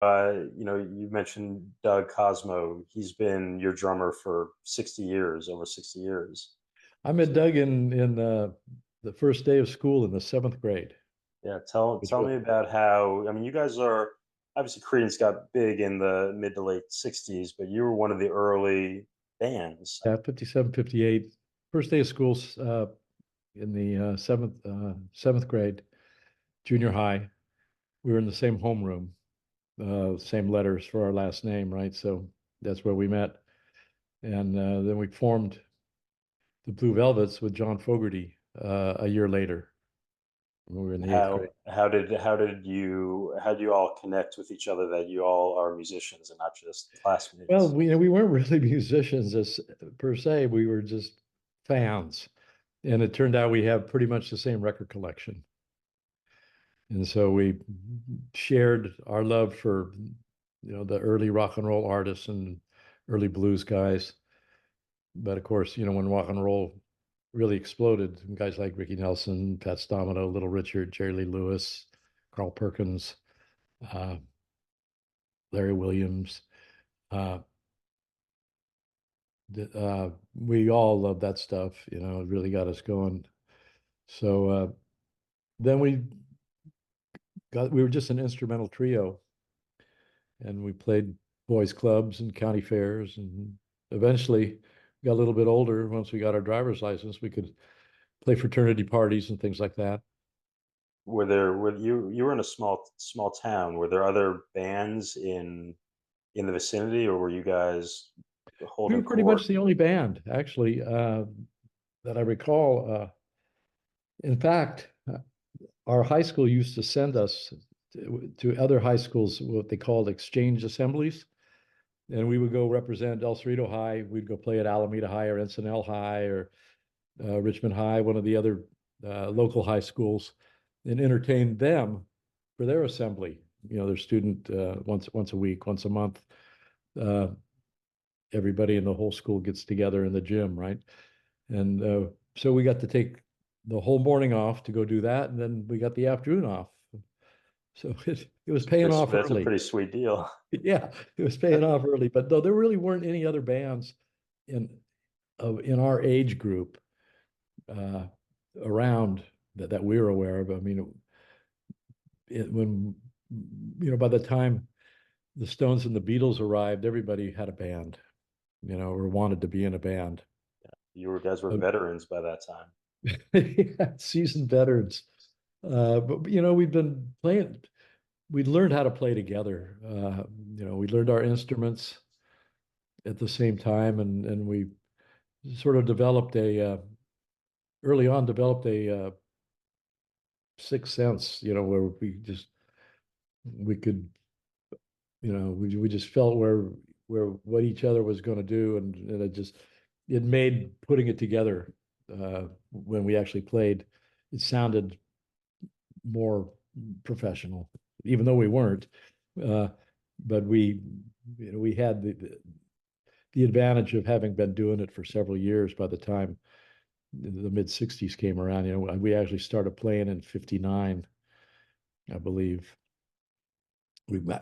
You mentioned Doug Cosmo. He's been your drummer for 60 years, over 60 years. I met So Doug in the first day of school in the seventh grade, yeah, tell which tell was me about how, I mean, you guys are obviously Creedence got big in the mid to late 60s, but you were one of the early bands. 57, 58. First day of school in the seventh grade, junior high. We were in the same homeroom, same letters for our last name, right? So that's where we met. And then we formed the Blue Velvets with John Fogerty a year later when we were in the eighth grade. How did you all connect with each other that you all are musicians and not just Well, classmates? we weren't really musicians as per se. We were just fans. And it turned out we have pretty much the same record collection. And so we shared our love for, the early rock and roll artists and early blues guys. But of course, when rock and roll really exploded, guys like Ricky Nelson, Pat Stamino, Little Richard, Jerry Lee Lewis, Carl Perkins, uh, Larry Williams, uh, we all loved that stuff. It really got us going. So then we were just an instrumental trio, and we played boys clubs and county fairs, and eventually got a little bit older. Once we got our driver's license, we could play fraternity parties and things like that. You were in a small town? Were there other bands in the vicinity, or were you guys We holding were pretty much court? the only band, actually, that I recall. In fact, our high school used to send us to other high schools, what they called exchange assemblies. And we would go represent El Cerrito High. We'd go play at Alameda High or Encinal High or Richmond High, one of the other local high schools, and entertain them for their assembly. Their student once a week, once a month. Uh, Everybody in the whole school gets together in the gym, right? And so we got to take the whole morning off to go do that, and then we got the afternoon off. So it was paying off That's a early. pretty sweet deal. Yeah, it was paying off early. But though there really weren't any other bands in in our age group uh, around that we were aware of. I mean, when by the time the Stones and the Beatles arrived, everybody had a band, or wanted to be in a band. You guys were Uh, veterans by that time. yeah, seasoned veterans. But we've been playing. We learned how to play together. We learned our instruments at the same time, and we sort of developed early on developed a sixth sense. Where we could we just felt where what each other was going to do, and it made putting it together when we actually played. It sounded more professional, even though we weren't. Uh, but we had the advantage of having been doing it for several years. By the time the mid '60s came around, we actually started playing in '59, I believe.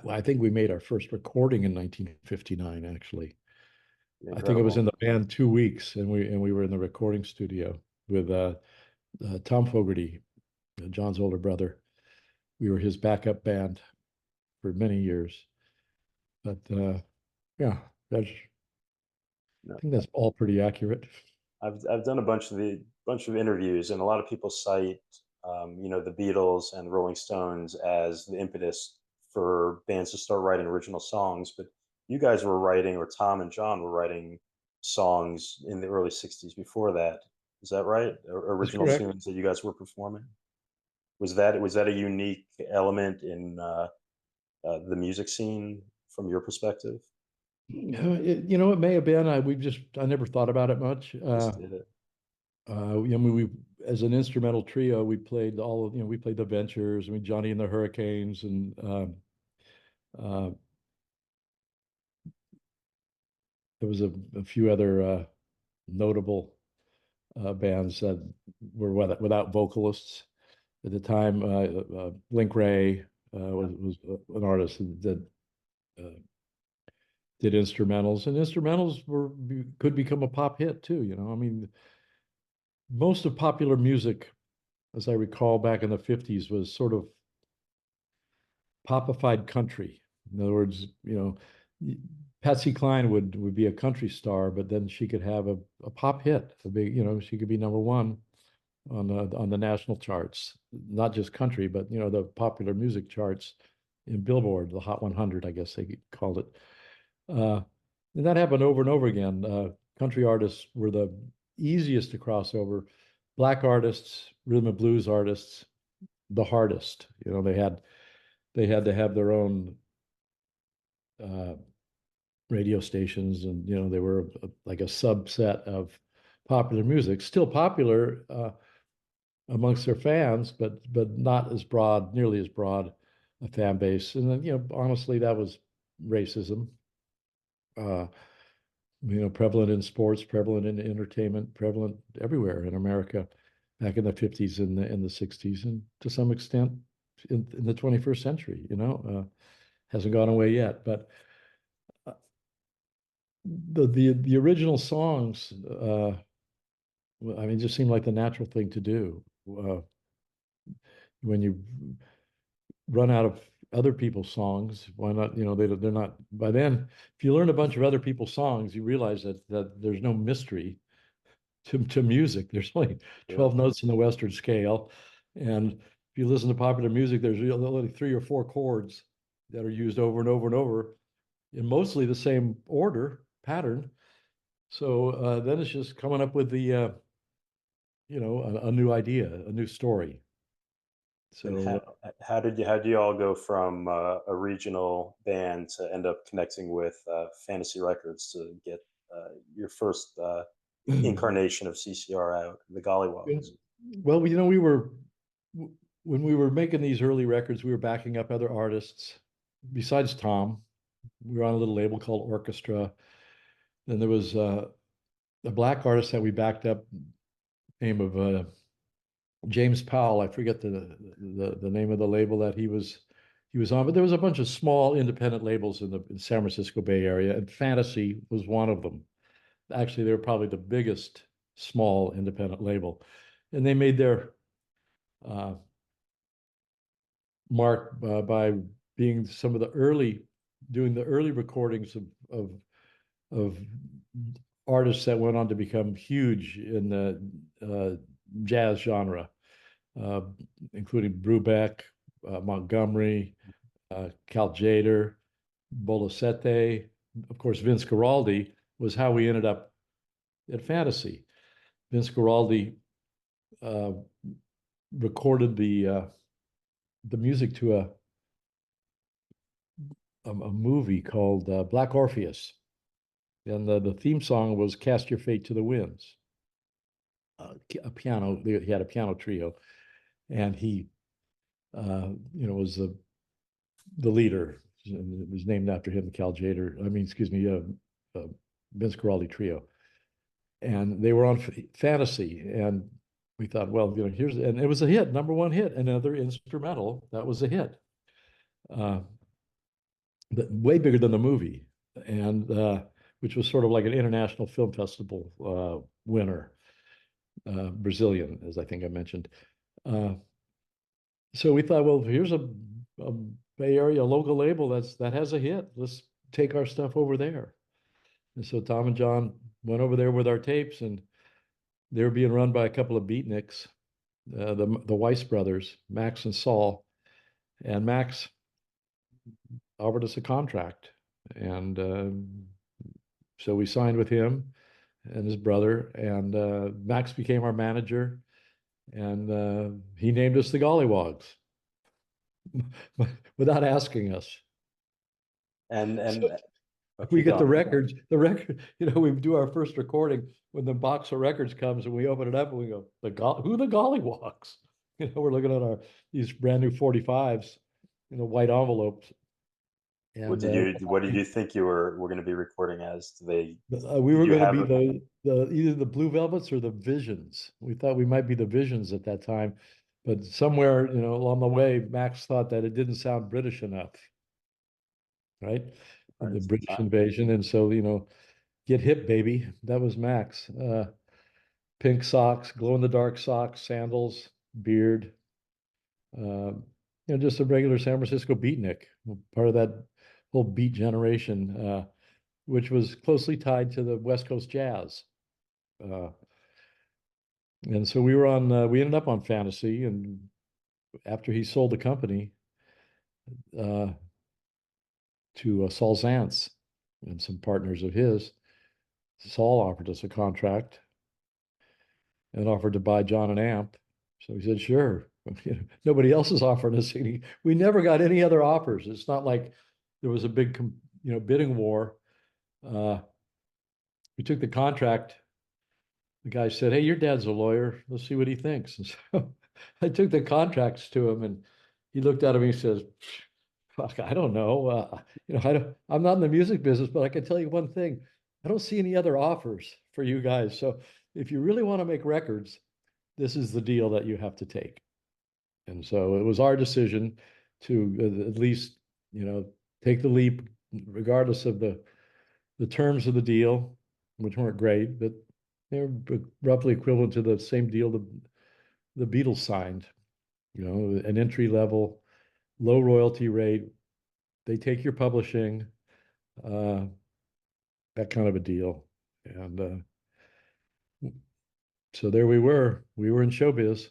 I think we made our first recording in 1959, actually. I think it was in Incredible. the band 2 weeks, and we were in the recording studio with Tom Fogerty, John's older brother. We were his backup band for many years. But yeah, I No, think that's all pretty accurate. I've done a bunch of interviews, and a lot of people cite the Beatles and the Rolling Stones as the impetus for bands to start writing original songs. But you guys were writing, or Tom and John were writing songs in the early '60s before that. Is that right? That's Original correct. tunes that you guys were performing. Was that a unique element in the music scene from your perspective? It may have been. I never thought about it much. Just did it. I mean, we as an instrumental trio, we played we played the Ventures. I mean, Johnny and the Hurricanes, and uh, there was a few other notable bands that were without vocalists at the time. Blink Ray was an artist that uh, did instrumentals, and instrumentals could become a pop hit too. I mean, most of popular music, as I recall, back in the 50s, was sort of popified country. In other words, Patsy Cline would be a country star, but then she could have a pop hit, a big, she could be number one on the national charts, not just country, but the popular music charts in Billboard, the Hot 100, I guess they called it. Uh, and that happened over and over again. Country artists were the easiest to cross over. Black artists, rhythm and blues artists, the hardest. They had to have their own uh, radio stations, and they were like a subset of popular music, still popular amongst their fans, but not as broad, nearly as broad a fan base. And then honestly, that was racism. Uh, prevalent in sports, prevalent in entertainment, prevalent everywhere in America back in the 50s and the 60s, and to some extent in the 21st century, hasn't gone away yet. But uh, the original songs, I mean, just seemed like the natural thing to do. When you run out of other people's songs, why not? They're not, by then, if you learn a bunch of other people's songs, you realize that there's no mystery to music. There's only Yeah. 12 notes in the Western scale. And if you listen to popular music, there's only 3 or 4 chords that are used over and over and over in mostly the same order pattern. So then it's just coming up with a new idea, a new story. And So how do you all go from a regional band to end up connecting with Fantasy Records to get your first incarnation of CCR out, the yeah. Gollywogs? Well, when we were making these early records, we were backing up other artists besides Tom. We were on a little label called Orchestra. Then there was a black artist that we backed up, name of James Powell. I forget the name of the label that he was on, but there was a bunch of small independent labels in the San Francisco Bay Area, and Fantasy was one of them. Actually, they were probably the biggest small independent label, and they made their uh, mark by being some of the doing the early recordings of artists that went on to become huge in the jazz genre, uh, including Brubeck, Montgomery, Cal Tjader, Bolasete. Of course, Vince Guaraldi was how we ended up at Fantasy. Vince Guaraldi uh, recorded the music to a movie called Black Orpheus, and the theme song was "Cast Your Fate to the Winds." A piano. He had a piano trio, and he, was the leader. It was named after him, Cal Tjader. I mean, excuse me, Vince Guaraldi trio, and they were on Fantasy, and we thought, well, and it was a hit, number one hit, another instrumental that was a hit, uh, but way bigger than the movie, and which was sort of like an international film festival winner, Brazilian, as I think I mentioned. Uh, so we thought, well, here's a Bay Area local label that has a hit. Let's take our stuff over there. And so Tom and John went over there with our tapes, and they were being run by a couple of beatniks, the Weiss brothers, Max and Saul. And Max offered us a contract, and so we signed with him and his brother, and Max became our manager, and he named us the Gollywogs without asking us. And So we keep get going. the record, we do our first recording when the box of records comes, and we open it up and we go, who the Gollywogs? We're looking at these brand new 45s in the white envelopes. What And did you think you were going to be recording as? we Did were you going to have be a the either the Blue Velvets or the Visions. We thought we might be the Visions at that time, but somewhere, along the way, Max thought that it didn't sound British enough. right? Right. The It's the British time. invasion. And so, get hip, baby. That was Max. Pink socks, glow in the dark socks, sandals, beard, just a regular San Francisco beatnik, part of that whole beat generation, which was closely tied to the West Coast jazz. Uh, and so we ended up on Fantasy. And after he sold the company uh, to Saul Zaentz and some partners of his, Saul offered us a contract and offered to buy John an amp. So he said, sure. Nobody else is offering us any. We never got any other offers. It's not like there was a big, bidding war. Uh, we took the contract. The guy said, hey, your dad's a lawyer. Let's see what he thinks. And so I took the contracts to him, and he looked at him and he says, fuck, I don't know. I'm not in the music business, but I can tell you one thing. I don't see any other offers for you guys. So if you really want to make records, this is the deal that you have to take. And so it was our decision to at least, take the leap, regardless of the terms of the deal, which weren't great, but they're roughly equivalent to the same deal the Beatles signed. An entry level, low royalty rate. They take your publishing, uh, that kind of a deal. And so there we were. We were in showbiz.